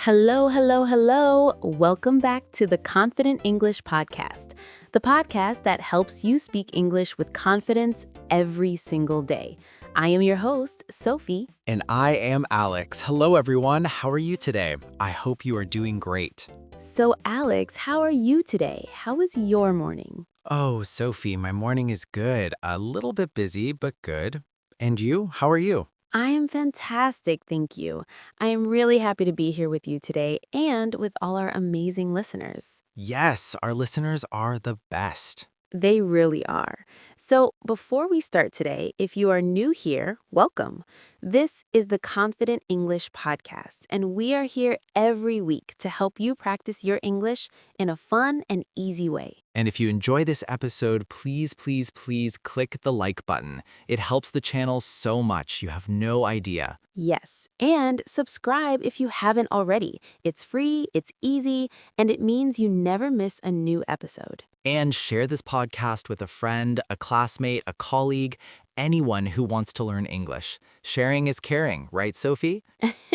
Hello, hello, hello. Welcome back to the Confident English Podcast, the podcast that helps you speak English with confidence every single day. I am your host, Sophie. And I am Alex. Hello, everyone. How are you today? I hope you are doing great. So, Alex, how are you today? How was your morning? Oh, Sophie, my morning is good. A little bit busy, but good. And you? How are you? I am fantastic, thank you. I am really happy to be here with you today and with all our amazing listeners. Yes, our listeners are the best. They really are. So, before we start today, if you are new here, welcome. This is the Confident English Podcast, and we are here every week to help you practice your English in a fun and easy way. And if you enjoy this episode, please click the like button. It helps the channel so much. You have no idea. Yes, and subscribe if you haven't already. It's free, it's easy, and it means you never miss a new episode. And share this podcast with a friend, a classmate, a colleague, anyone who wants to learn English. Sharing is caring, right, Sophie?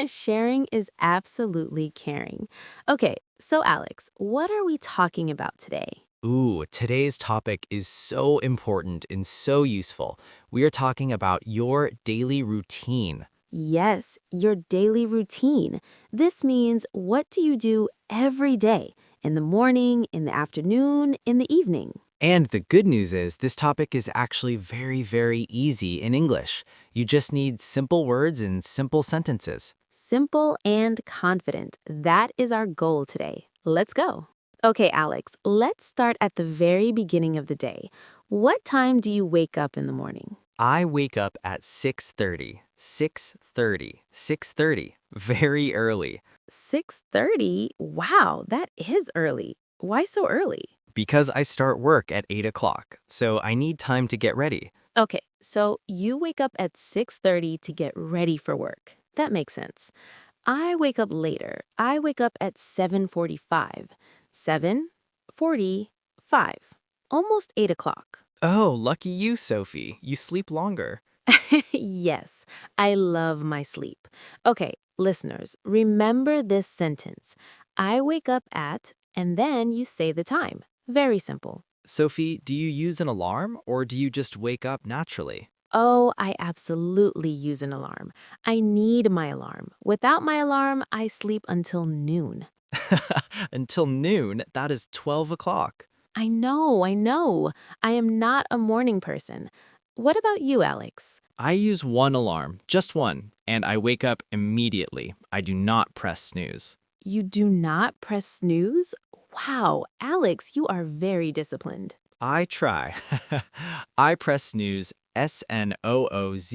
Sharing is absolutely caring. Okay, so Alex, what are we talking about today? Ooh, today's topic is so important and so useful. We are talking about your daily routine. Yes, your daily routine. This means what do you do every day? In the morning, in the afternoon, in the evening? And the good news is this topic is actually very easy in English. You just need simple words and simple sentences. Simple and confident. That is our goal today. Let's go. Okay, Alex, let's start at the very beginning of the day. What time do you wake up in the morning? I wake up at 6:30. 6:30. Very early. 6:30? Wow, that is early. Why so early? Because I start work at 8 o'clock, so I need time to get ready. Okay, so you wake up at 6:30 to get ready for work. That makes sense. I wake up later. I wake up at 7:45. 7:45. Almost 8 o'clock. Oh, lucky you, Sophie. You sleep longer. Yes, I love my sleep. Okay, listeners, remember this sentence. I wake up at, and then you say the time. Very simple. Sophie, do you use an alarm or do you just wake up naturally? Oh, I absolutely use an alarm. I need my alarm. Without my alarm, I sleep until noon. Until noon, that is 12 o'clock. I know, I know. I am not a morning person. What about you, Alex? I use one alarm, just one, and I wake up immediately. I do not press snooze. You do not press snooze? Wow, Alex, you are very disciplined. I try. I press snooze, snooze,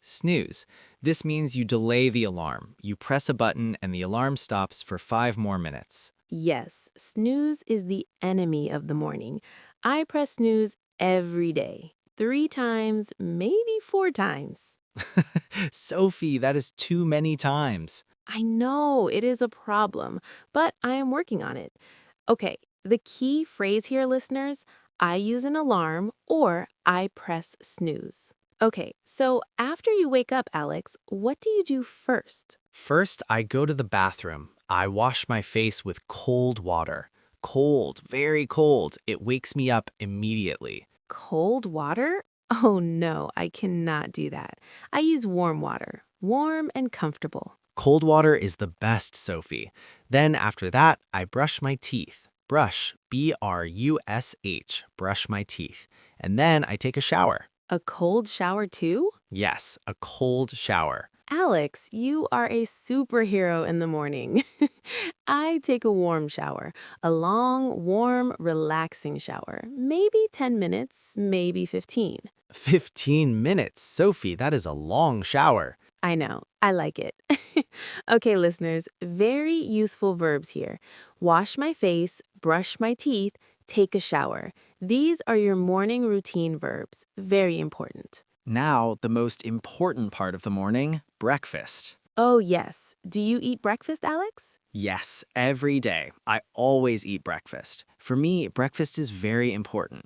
snooze. This means you delay the alarm. You press a button and the alarm stops for 5 more minutes. Yes, snooze is the enemy of the morning. I press snooze every day. 3 times, maybe 4 times. Sophie, that is too many times. I know it is a problem, but I am working on it. Okay, the key phrase here, listeners, I use an alarm or I press snooze. Okay, so after you wake up, Alex, what do you do first? First, I go to the bathroom. I wash my face with cold water. Cold, very cold. It wakes me up immediately. Cold water? Oh no, I cannot do that. I use warm water, warm and comfortable. Cold water is the best, Sophie. Then after that, I brush my teeth. Brush, B-R-U-S-H, brush my teeth. And then I take a shower. A cold shower too? Yes, a cold shower. Alex, you are a superhero in the morning. I take a warm shower, a long, warm, relaxing shower. Maybe 10 minutes, maybe 15. 15 minutes, Sophie, that is a long shower. I know, I like it. Okay, listeners, very useful verbs here. Wash my face, brush my teeth, take a shower. These are your morning routine verbs. Very important. Now, the most important part of the morning, breakfast. Oh, yes. Do you eat breakfast, Alex? Yes, every day. I always eat breakfast. For me, breakfast is very important.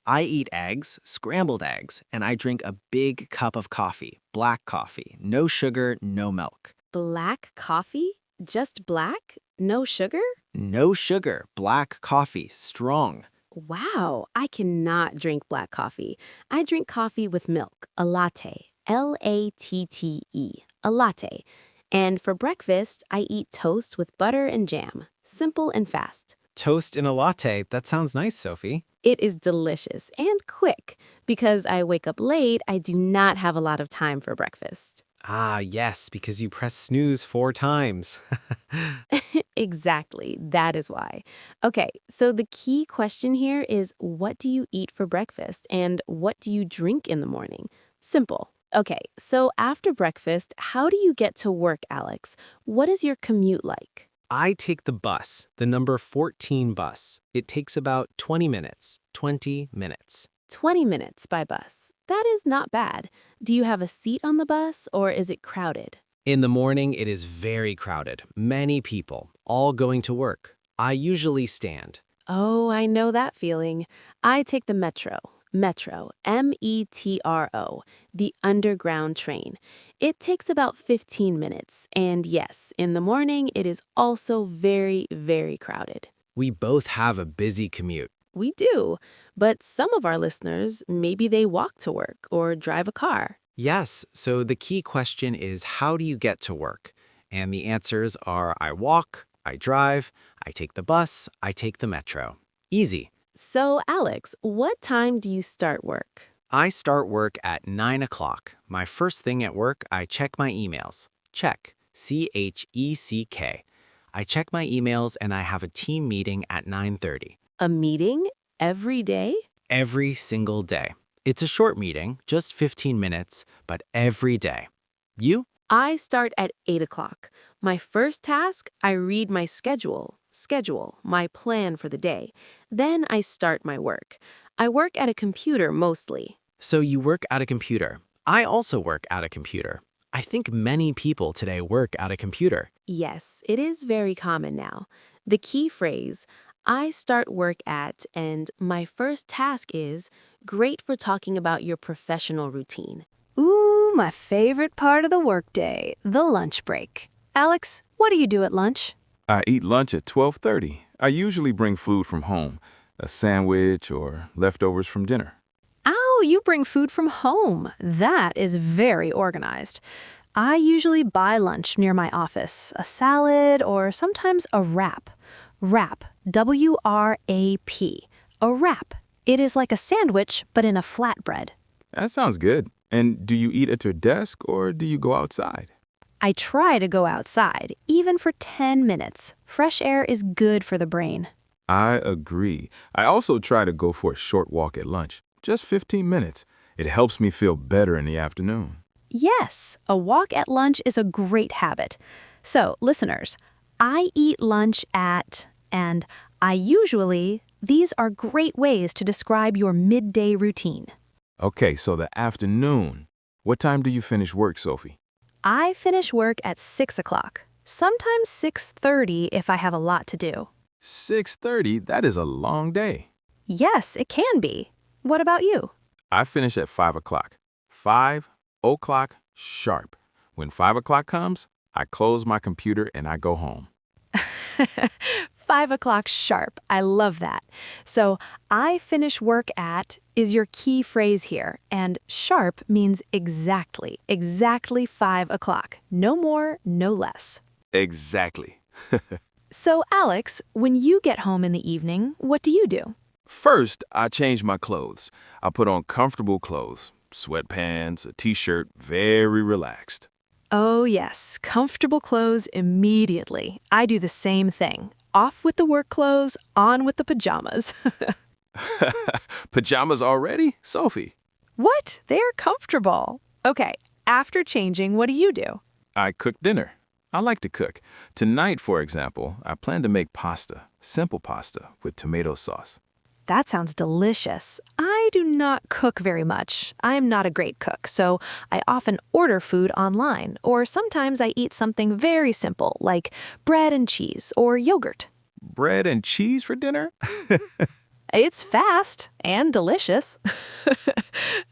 I eat eggs, scrambled eggs, and I drink a big cup of coffee, black coffee, no sugar, no milk. Black coffee? Just black? No sugar? No sugar, black coffee, strong. Wow, I cannot drink black coffee. I drink coffee with milk, a latte. Latte, a latte. And for breakfast, I eat toast with butter and jam. Simple and fast. Toast in a latte, that sounds nice, Sophie. It is delicious and quick. Because I wake up late, I do not have a lot of time for breakfast. Ah, yes, because you press snooze 4 times. Exactly, that is why. Okay, so the key question here is what do you eat for breakfast and what do you drink in the morning? Simple. Okay, so after breakfast, how do you get to work, Alex? What is your commute like? I take the bus, the number 14 bus. It takes about 20 minutes. 20 minutes. 20 minutes by bus. That is not bad. Do you have a seat on the bus or is it crowded? In the morning, it is very crowded. Many people, all going to work. I usually stand. Oh, I know that feeling. I take the metro. Metro, Metro, the underground train. It takes about 15 minutes, and yes, in the morning it is also very, very crowded. We both have a busy commute. We do, but some of our listeners, maybe they walk to work or drive a car. Yes, so the key question is how do you get to work? And the answers are I walk, I drive, I take the bus, I take the metro. Easy. So, Alex, what time do you start work? I start work at 9 o'clock. My first thing at work, I check my emails. Check. Check. I check my emails and I have a team meeting at 9:30. A meeting every day? Every single day. It's a short meeting, just 15 minutes, but every day. You? I start at 8 o'clock. My first task, I read my schedule, my plan for the day. Then I start my work. I work at a computer mostly. So you work at a computer. I also work at a computer. I think many people today work at a computer. Yes, it is very common now. The key phrase, I start work at, and my first task is, great for talking about your professional routine. Ooh, my favorite part of the workday, the lunch break. Alex, what do you do at lunch? I eat lunch at 12:30. I usually bring food from home, a sandwich or leftovers from dinner. Oh, you bring food from home. That is very organized. I usually buy lunch near my office, a salad or sometimes a wrap. Wrap, W-R-A-P. A wrap. It is like a sandwich, but in a flatbread. That sounds good. And do you eat at your desk or do you go outside? I try to go outside, even for 10 minutes. Fresh air is good for the brain. I agree. I also try to go for a short walk at lunch, just 15 minutes. It helps me feel better in the afternoon. Yes, a walk at lunch is a great habit. So, listeners, I eat lunch at, and I usually, these are great ways to describe your midday routine. Okay, so the afternoon. What time do you finish work, Sophie? I finish work at 6 o'clock, sometimes 6:30 if I have a lot to do. 6:30, that is a long day. Yes, it can be. What about you? I finish at 5 o'clock. 5 o'clock sharp. When 5 o'clock comes, I close my computer and I go home. 5 o'clock sharp. I love that. So, I finish work at is your key phrase here, and sharp means exactly 5 o'clock. No more, no less. Exactly. So, Alex, when you get home in the evening, what do you do? First, I change my clothes. I put on comfortable clothes, sweatpants, a t-shirt, very relaxed. Oh, yes, comfortable clothes immediately. I do the same thing. Off with the work clothes, on with the pajamas. Pajamas already? Sophie. What? They're comfortable. Okay, after changing, what do you do? I cook dinner. I like to cook. Tonight, for example, I plan to make pasta, simple pasta with tomato sauce. That sounds delicious. I do not cook very much. I'm not a great cook, so I often order food online, or sometimes I eat something very simple, like bread and cheese or yogurt. Bread and cheese for dinner? It's fast and delicious.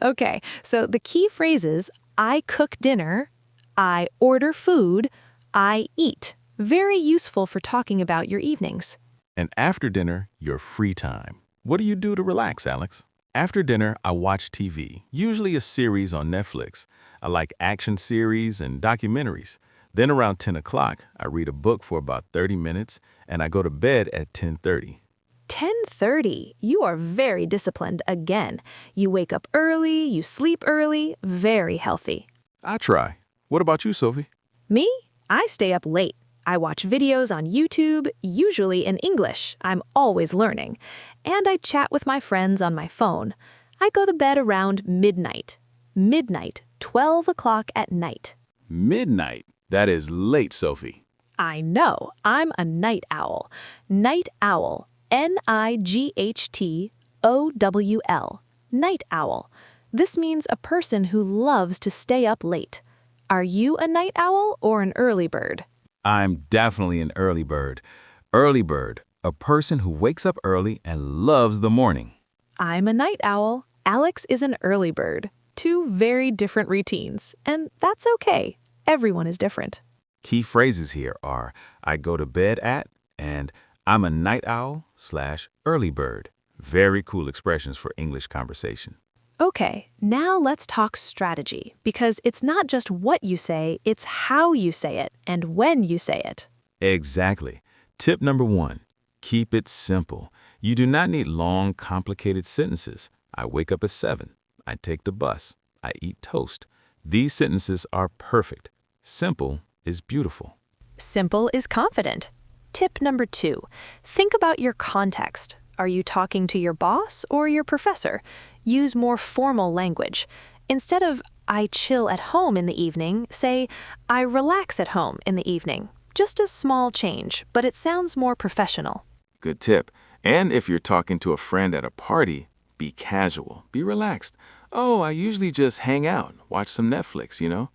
Okay, so the key phrases I cook dinner, I order food, I eat. Very useful for talking about your evenings. And after dinner, your free time. What do you do to relax, Alex? After dinner, I watch TV, usually a series on Netflix. I like action series and documentaries. Then around 10 o'clock, I read a book for about 30 minutes, and I go to bed at 10:30. 10:30. You are very disciplined again. You wake up early, you sleep early, very healthy. I try. What about you, Sophie? Me? I stay up late. I watch videos on YouTube, usually in English. I'm always learning. And I chat with my friends on my phone. I go to bed around midnight. Midnight, 12 o'clock at night. Midnight. That is late, Sophie. I know, I'm a night owl. Night owl. Nightowl. Night owl. This means a person who loves to stay up late. Are you a night owl or an early bird? I'm definitely an early bird. Early bird, a person who wakes up early and loves the morning. I'm a night owl. Alex is an early bird. Two very different routines, and that's okay. Everyone is different. Key phrases here are I go to bed at and I'm a night owl/early bird. Very cool expressions for English conversation. Okay, now let's talk strategy, because it's not just what you say, it's how you say it and when you say it. Exactly. Tip number 1, keep it simple. You do not need long, complicated sentences. I wake up at 7. I take the bus. I eat toast. These sentences are perfect. Simple is beautiful. Simple is confident. Tip number 2, think about your context. Are you talking to your boss or your professor? Use more formal language. Instead of I chill at home in the evening, say I relax at home in the evening. Just a small change, but it sounds more professional. Good tip. And if you're talking to a friend at a party, be casual, be relaxed. Oh, I usually just hang out, watch some Netflix, you know?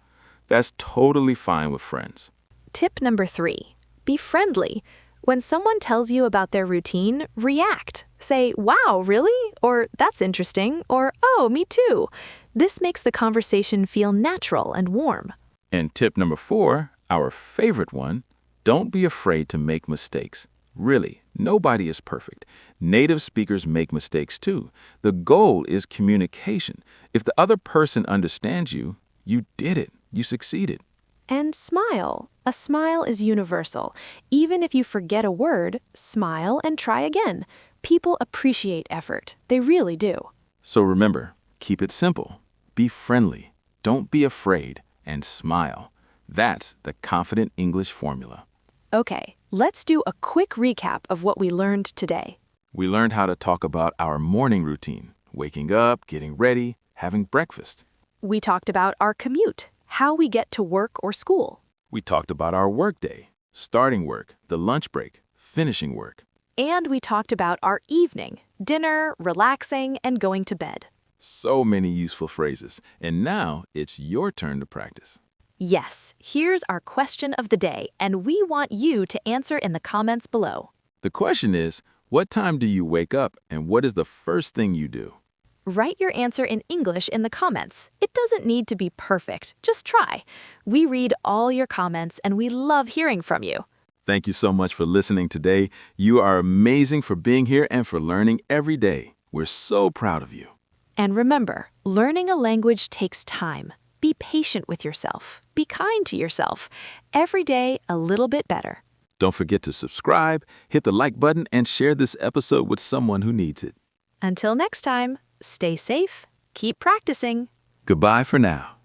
That's totally fine with friends. Tip number 3, be friendly. When someone tells you about their routine, react. Say, wow, really? Or that's interesting. Or, oh, me too. This makes the conversation feel natural and warm. And tip number 4, our favorite one, don't be afraid to make mistakes. Really, nobody is perfect. Native speakers make mistakes too. The goal is communication. If the other person understands you, you did it. You succeeded. And smile. A smile is universal. Even if you forget a word, smile and try again. People appreciate effort. They really do. So remember, keep it simple. Be friendly. Don't be afraid. And smile. That's the confident English formula. Okay, let's do a quick recap of what we learned today. We learned how to talk about our morning routine, waking up, getting ready, having breakfast. We talked about our commute, how we get to work or school. We talked about our workday, starting work, the lunch break, finishing work. And we talked about our evening, dinner, relaxing, and going to bed. So many useful phrases. And now it's your turn to practice. Yes, here's our question of the day, and we want you to answer in the comments below. The question is, what time do you wake up and what is the first thing you do? Write your answer in English in the comments. It doesn't need to be perfect. Just try. We read all your comments and we love hearing from you. Thank you so much for listening today. You are amazing for being here and for learning every day. We're so proud of you. And remember, learning a language takes time. Be patient with yourself. Be kind to yourself. Every day, a little bit better. Don't forget to subscribe, hit the like button, and share this episode with someone who needs it. Until next time, stay safe, keep practicing. Goodbye for now.